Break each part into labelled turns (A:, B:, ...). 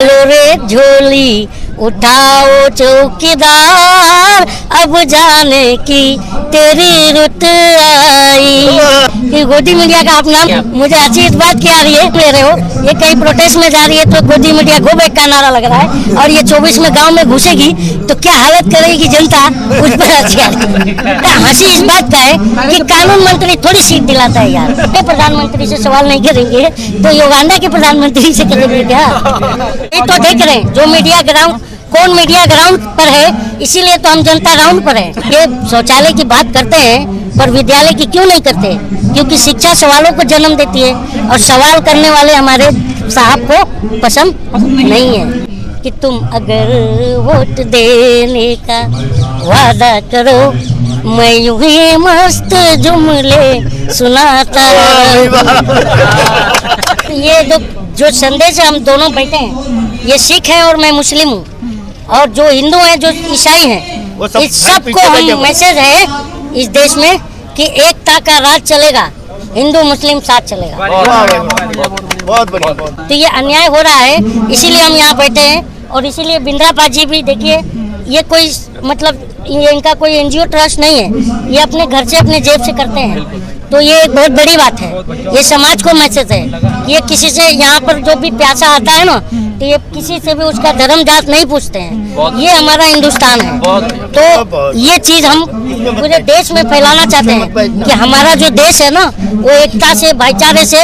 A: चलो रे झोली उठाओ चौकीदार, अब जाने की तेरी रुत आई। कि गोदी मीडिया का आप नाम मुझे अच्छी इस बात की आ रही है, ले रहे हो ये कहीं प्रोटेस्ट में जा रही है तो गोदी मीडिया गो बैक का नारा लग रहा है, और ये 24 में गांव में घुसेगी तो क्या हालत करेगी जनता, उस पर अच्छी हंसी इस बात का है कि कानून मंत्री थोड़ी सीट दिलाता है यार। प्रधानमंत्री से सवाल नहीं करेंगे तो युगांडा के प्रधानमंत्री से करेंगे क्या? ये तो देख रहे हैं जो मीडिया ग्राउंड, कौन मीडिया ग्राउंड पर है, इसीलिए तो हम जनता राउंड पर है। ये शौचालय की बात करते हैं पर विद्यालय की क्यों नहीं करते? क्योंकि शिक्षा सवालों को जन्म देती है और सवाल करने वाले हमारे साहब को पसंद नहीं है। कि तुम अगर वोट देने का वादा करो, मैं यूं ही मस्त जुमले सुनाता। ये जो संदेश है, हम दोनों बैठे हैं, ये सिख है और मैं मुस्लिम हूँ, और जो हिंदू हैं जो ईसाई हैं, इस सबको हम मैसेज है इस देश में कि एकता का राज चलेगा, हिंदू मुस्लिम साथ चलेगा।
B: बहुत बढ़िया।
A: तो ये अन्याय हो रहा है, इसीलिए हम यहाँ बैठे हैं। और इसीलिए बिंद्रापा जी भी देखिए, ये कोई मतलब ये इनका कोई एनजीओ ट्रस्ट नहीं है, ये अपने घर से अपने जेब से करते हैं। तो ये एक बहुत बड़ी बात है, ये समाज को मैसेज है। ये किसी से यहाँ पर जो भी प्यासा आता है ना, तो ये किसी से भी उसका धर्म जात नहीं पूछते हैं। ये हमारा हिंदुस्तान है, तो ये चीज हम पूरे देश में फैलाना चाहते हैं कि हमारा जो देश है ना, वो एकता से, भाईचारे से,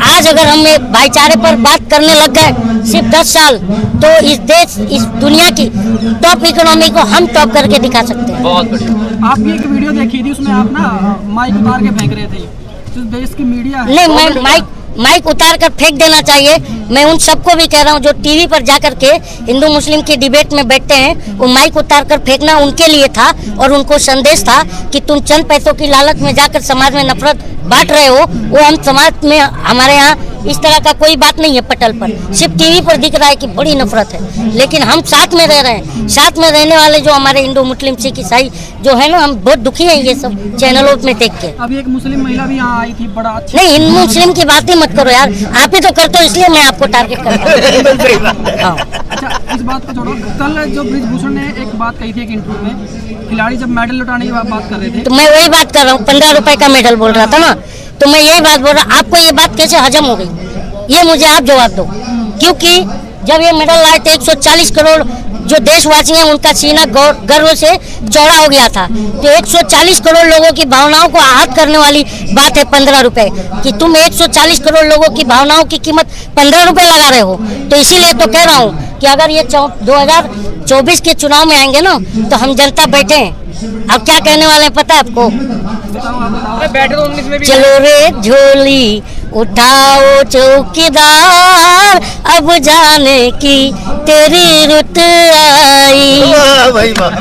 A: आज अगर हम भाईचारे पर बात करने लग गए सिर्फ 10 साल, तो इस देश, इस दुनिया की टॉप इकोनॉमी को हम टॉप करके दिखा सकते हैं।
C: बहुत बढ़िया। आपकी एक वीडियो देखी थी, उसमें आप ना माइक उतार के फेंक रहे थे। जो देश की मीडिया है,
A: नहीं, मैं माइक उतार कर फेंक देना चाहिए। मैं उन सबको भी कह रहा हूँ जो टीवी पर जाकर के हिंदू मुस्लिम की डिबेट में बैठते हैं, वो माइक उतार कर फेंकना उनके लिए था और उनको संदेश था कि तुम चंद पैसों की लालच में जाकर समाज में नफरत बांट रहे हो। वो हम समाज में, हमारे यहाँ इस तरह का कोई बात नहीं है पटल पर, सिर्फ टीवी पर दिख रहा है कि बड़ी नफरत है, लेकिन हम साथ में रह रहे हैं। साथ में रहने वाले जो हमारे हिंदू मुस्लिम सिख ईसाई जो है ना, हम बहुत दुखी हैं ये सब चैनलों में देख के।
C: अभी एक मुस्लिम महिला भी यहाँ आई थी, बड़ा अच्छा।
A: नहीं, हिंदू मुस्लिम की बात ही मत करो यार, आप ही तो करते हो, इसलिए मैं आपको टारगेट करता हूँ।
C: अच्छा, इस बात को छोड़ो, कल जो ब्रिजभूषण ने एक बात कही थी एक इंटरव्यू में, खिलाड़ी जब मेडल लौटाने की बात कर रहे थे,
A: तो मैं वही बात कर रहा हूँ, 15 रुपए का मेडल बोल रहा था ना, तो मैं यही बात बोल रहा। आपको ये बात कैसे हजम हो गई, ये मुझे आप जवाब दो। क्योंकि जब ये मेडल लाए थे 140 करोड़ जो देशवासी हैं, उनका सीना गर्व से चौड़ा हो गया था। तो 140 करोड़ लोगों की भावनाओं को आहत करने वाली बात है 15 रुपए कि तुम 140 करोड़ लोगों की भावनाओं की कीमत 15 रुपए लगा रहे हो। तो इसीलिए तो कह रहा हूँ कि अगर ये 2024 के चुनाव में आएंगे ना, तो हम जनता बैठे हैं। अब क्या कहने वाले हैं पता है आपको? चलो रे झोली उठाओ चौकीदार, अब जाने की तेरी रुत आई।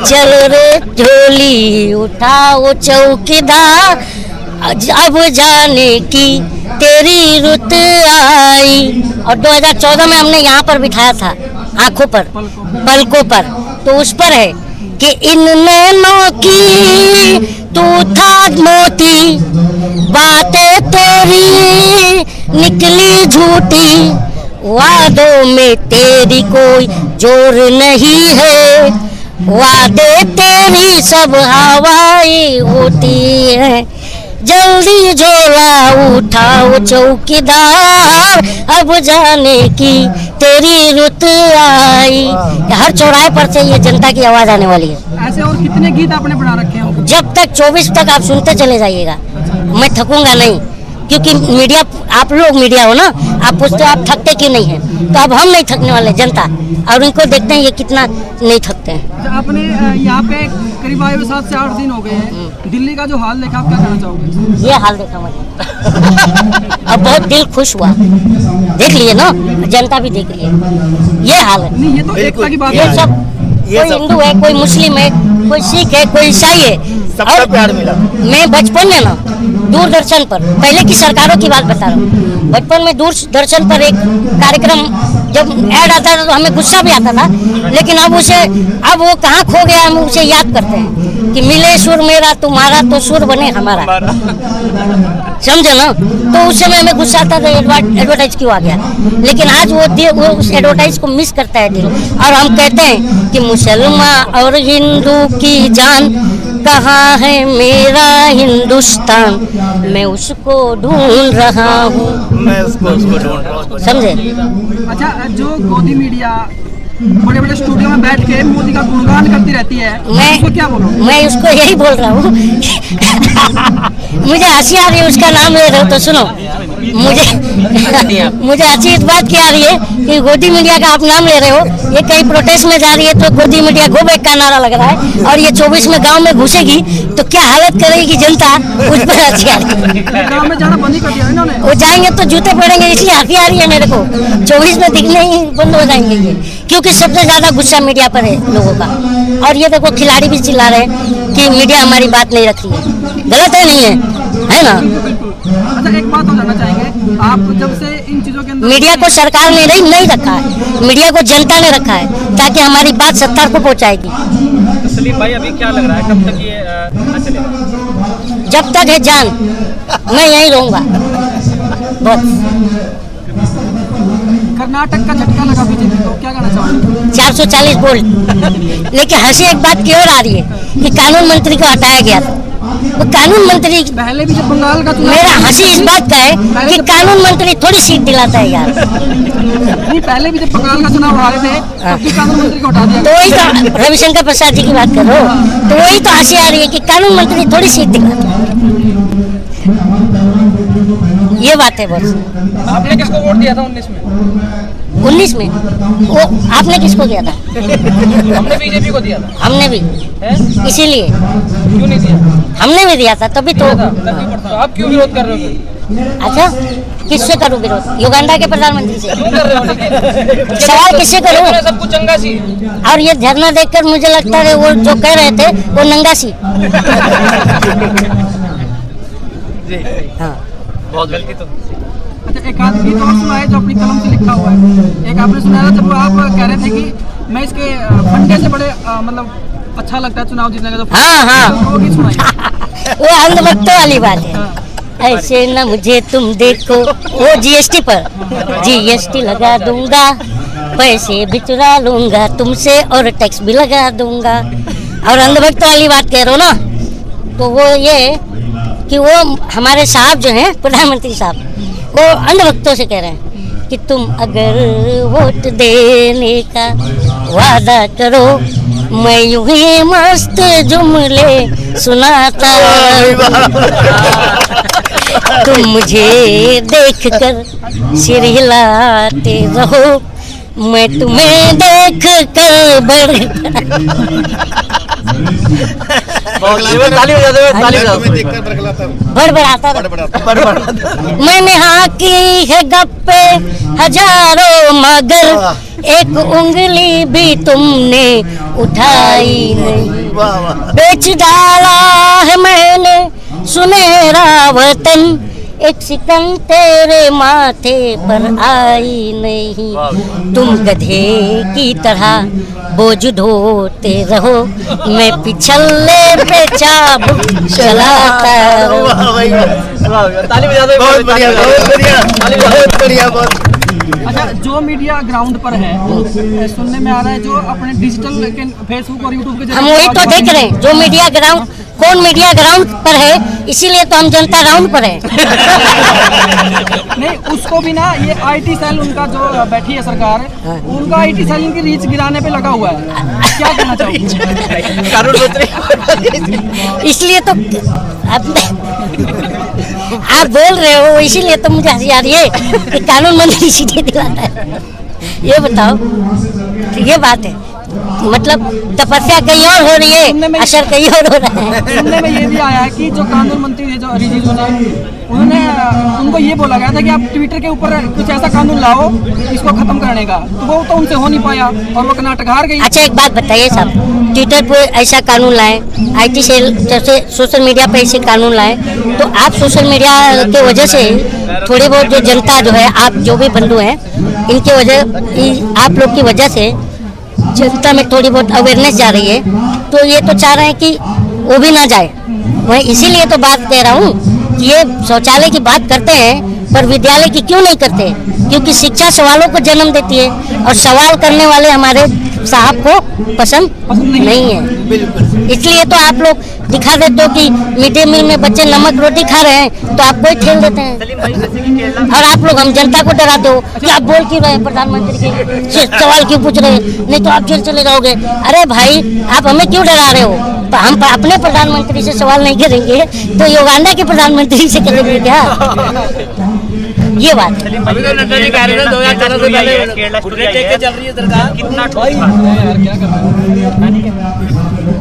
A: चलो रे झोली उठाओ चौकीदार, अब जाने की तेरी रुत आई। और 2014 में हमने यहाँ पर बिठाया था, आंखों पर, पलकों पर, तो उस पर है कि इन नैनों की तू था मोती, बातें तेरी निकली झूठी, वादों में तेरी कोई जोर नहीं है, वादे तेरी सब हवाई होती है। जल्दी झोला उठाओ चौकीदार, अब जाने की तेरी रुत आई। हर चौराहे पर से ये जनता की आवाज आने वाली है।
C: ऐसे और कितने गीत आपने बना रखे हैं?
A: जब तक 24 तक आप सुनते चले जाइएगा, मैं थकूंगा नहीं, क्योंकि मीडिया, आप लोग मीडिया हो ना, आप पूछते हो आप थकते क्यों नहीं हैं, तो अब हम नहीं थकने वाले, जनता, और इनको देखते हैं ये कितना नहीं थकते हैं।
C: आपने यहाँ पे करीब 7 से 8 दिन हो गए हैं, दिल्ली का जो हाल देखा, आप क्या कहना चाहोगे?
A: ये हाल देखा मैंने अब बहुत दिल खुश हुआ, देख लिए ना, जनता भी देख लिए, ये हाल है।
C: नहीं, ये तो एकता की बात
A: ये
C: है।
A: सब, कोई हिंदू है, कोई मुस्लिम है, कोई सिख है, कोई ईसाई है,
B: सबका प्यार मिला।
A: मैं बचपन में ना दूरदर्शन पर, पहले की सरकारों की बात बता रहा हूँ, बचपन में दूरदर्शन पर एक कार्यक्रम जब ऐड आता था तो हमें गुस्सा भी आता था, लेकिन अब वो कहाँ खो गया, हम उसे याद करते हैं। कि मिले सुर मेरा तुम्हारा तो सुर बने हमारा, समझे ना। तो उस समय हमें गुस्सा आता था एडवर्टाइज क्यों आ गया, लेकिन आज वो उस एडवर्टाइज को मिस करता है दिल। और हम कहते हैं कि मुसलमान और हिंदू की जान, कहाँ है मेरा हिंदुस्तान, मैं उसको ढूंढ रहा हूँ,
B: मैं उसको ढूंढ रहा हूँ।
A: समझे।
C: अच्छा, जो गोदी मीडिया बड़े बड़े स्टूडियो में बैठ के मोदी का गुणगान करती रहती है, उसको क्या बोलो?
A: मैं उसको यही बोल रहा हूँ मुझे हंसी आ रही है उसका नाम ले रहे हो तो सुनो, मुझे हंसी इस बात की आ रही है कि गोदी मीडिया का आप नाम ले रहे हो, ये कहीं प्रोटेस्ट में जा रही है तो गोदी मीडिया गो बैक का नारा लग रहा है, और ये 24 में गांव में घुसेगी तो क्या हालत करेगी जनता, उस पर हंसी आ रही है।
C: गाँव में जाना बंद ही कर दिया इन्होंने।
A: वो जाएंगे तो जूते पड़ेंगे, इसलिए हंसी आ रही है मेरे को। 24 में दिखने ही बंद हो जाएंगे ये, क्योंकि सबसे ज्यादा गुस्सा मीडिया पर है लोगों का। और ये देखो खिलाड़ी भी चिल्ला रहे हैं कि मीडिया हमारी बात नहीं रख रही है, गलत है नहीं है ना।
C: अच्छा, एक बात और जानना चाहेंगे, आप जब से इन चीजों के अंदर
A: मीडिया को सरकार ने नहीं रखा है, मीडिया को जनता ने रखा है, ताकि हमारी बात सरकार को पहुंचाएगी।
D: सलीम भाई, अभी क्या लग रहा है, कब तक ये चलेगा?
A: जब तक है जान मैं यहीं रहूंगा बस।
C: कर्नाटक का झटका लगा बीजेपी को, क्या कहना चाहोगे?
A: 440 वोल्ट। लेकिन हंसी एक बात की और आ रही है कि कानून मंत्री को हटाया गया था, वो कानून मंत्री,
C: पहले भी जब बंगाल का चुनाव,
A: मेरा हंसी इस बात का है कि कानून मंत्री थोड़ी सीट दिलाता है यार।
C: नहीं, पहले भी जब बंगाल का चुनाव हारे थे तब भी कानून मंत्री को हटा दिया।
A: तो वही तो रविशंकर प्रसाद जी की बात कर रहे हो, तो वही तो हंसी आ रही है कि कानून मंत्री थोड़ी सीट दिलाता है, ये बात है बस।
D: आपने किसको वोट दिया था 19 में?
A: 19 में वो आपने किसको दिया था?
D: हमने बीजेपी को दिया था।
A: हमने भी, इसीलिए
D: क्यों नहीं दिया?
A: हमने भी दिया था तभी तो।
D: तो आप क्यों विरोध कर रहे हो?
A: अच्छा, किससे करूं विरोध? युगांडा के प्रधानमंत्री से।
D: क्यों कर रहे हो?
A: सवाल किससे करूं?
D: सब कुछ चंगा सी।
A: और ये झरना देखकर मुझे लगता है वो जो कह रहे थे वो नंगा सी। हाँ,
D: बहुत गलती तो।
C: अच्छा, एक आध गीत और सुनाए जो अपनी कलम से लिखा हुआ है। एक आपने सुनाया था जब आप कह रहे थे कि मैं इसके फंडे से बड़े मतलब अच्छा लगता है चुनाव जीतने का, जो
A: हाँ।
C: वो गीत सुनाइए।
A: वो अंधभक्तों वाली बात है। ऐसे न मुझे तुम देखो, वो जीएसटी पर जीएसटी लगा दूंगा, पैसे भी चुरा लूंगा तुमसे और टैक्स भी लगा दूंगा। और अंधभक्तों वाली बात कह रहे हो ना, तो वो ये कि वो हमारे साहब जो हैं प्रधानमंत्री साहब, वो अंधभक्तों से कह रहे हैं कि तुम अगर वोट देने का वादा करो, मैं यूं ही मस्त जुमले सुनाता, तुम मुझे देखकर सिर हिलाते रहो, मैं तुम्हें देखकर मैंने हाँ की है गप्पे हजारों, मगर एक उंगली भी तुमने उठाई नहीं। बेच डाला है मैंने सुनहरा वतन, एक सिकन तेरे माथे पर आई नहीं। तुम गधे की तरह बोझ ढोते रहो, मैं पिछले पे चाबुक चलाता रहूं।
D: ताली बजा दो।
B: बहुत बढ़िया, बहुत बढ़िया, बहुत बढ़िया, बहुत।
C: अच्छा, जो मीडिया ग्राउंड पर है, सुनने में आ रहा है जो अपने डिजिटल फेसबुक और यूट्यूब के
A: हम वही तो देख रहे हैं, जो मीडिया ग्राउंड, कौन मीडिया ग्राउंड पर है, इसीलिए तो हम जनता राउंड पर है।
C: नहीं, उसको भी ना ये आईटी सेल उनका जो बैठी है सरकार, उनका आईटी सेल इनकी रीच गिराने पे लगा हुआ है, क्या कहना चाहोगे?
D: कानून मंत्री
A: इसलिए तो आप बोल रहे हो, इसीलिए तो मुझे हंसी आ रही है कि कानून मंत्री सीधे दिलाता है। ये बताओ, ये बात है, मतलब तपस्या कहीं और हो रही है, असर कहीं और हो रहा है।
C: सुनने में ये भी आया है कि जो कानून मंत्री है जो रिजिजू ने, उन्होंने उनको ये बोला गया था कि आप ट्विटर के ऊपर कुछ ऐसा कानून लाओ इसको खत्म करने का, तो वो तो उनसे हो नहीं पाया और वो कर्नाटक हार गई।
A: अच्छा, एक बात बताइए साहब, ट्विटर पे ऐसा कानून लाए, आईटी सेल जैसे सोशल मीडिया पे ऐसे कानून लाए, तो आप सोशल मीडिया के वजह से थोड़ी बहुत जो जनता जो है, आप जो भी बंधु हैं, इनके वजह, आप लोग की वजह से जनता में थोड़ी बहुत अवेयरनेस जा रही है, तो ये तो चाह रहे हैं कि वो भी ना जाए। मैं इसीलिए तो बात कह रहा हूँ कि ये शौचालय की बात करते हैं पर विद्यालय की क्यों नहीं करते, क्योंकि शिक्षा सवालों को जन्म देती है और सवाल करने वाले हमारे साहब को पसंद नहीं है। इसलिए तो आप लोग दिखा देते हो कि मिड डे मील में बच्चे नमक रोटी खा रहे हैं तो आपको ही ठेल देते हैं,
D: सलीम भाई जैसे कि केरला
A: और आप लोग हम जनता को डराते हो कि आप बोल क्यों रहे हैं, प्रधानमंत्री के सवाल क्यों पूछ रहे हैं, नहीं तो आप जेल चले जाओगे। अरे भाई आप हमें क्यों डरा रहे हो, तो हम अपने प्रधानमंत्री से सवाल नहीं करेंगे तो युगांडा के प्रधानमंत्री से करेंगे क्या? ये बात है।
D: सलीम भाई
B: अभी तो नड्डा जी कह रहे थे 2014 से पहले
D: केरला
B: घुटने टेक के चल रही है सरकार।
D: कितना ठोस था?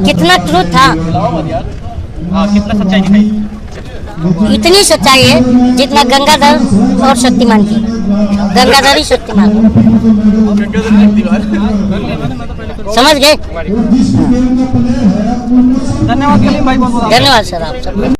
A: कितना ट्रूथ था,
D: हाँ, कितना सच्चाई दिखाई?
A: इतनी सच्चाई है जितना गंगाधर और शक्तिमान की, गंगाधर ही शक्तिमान, समझ गए।
C: धन्यवाद सलीम भाई, बहुत बहुत
A: धन्यवाद सर आप सब।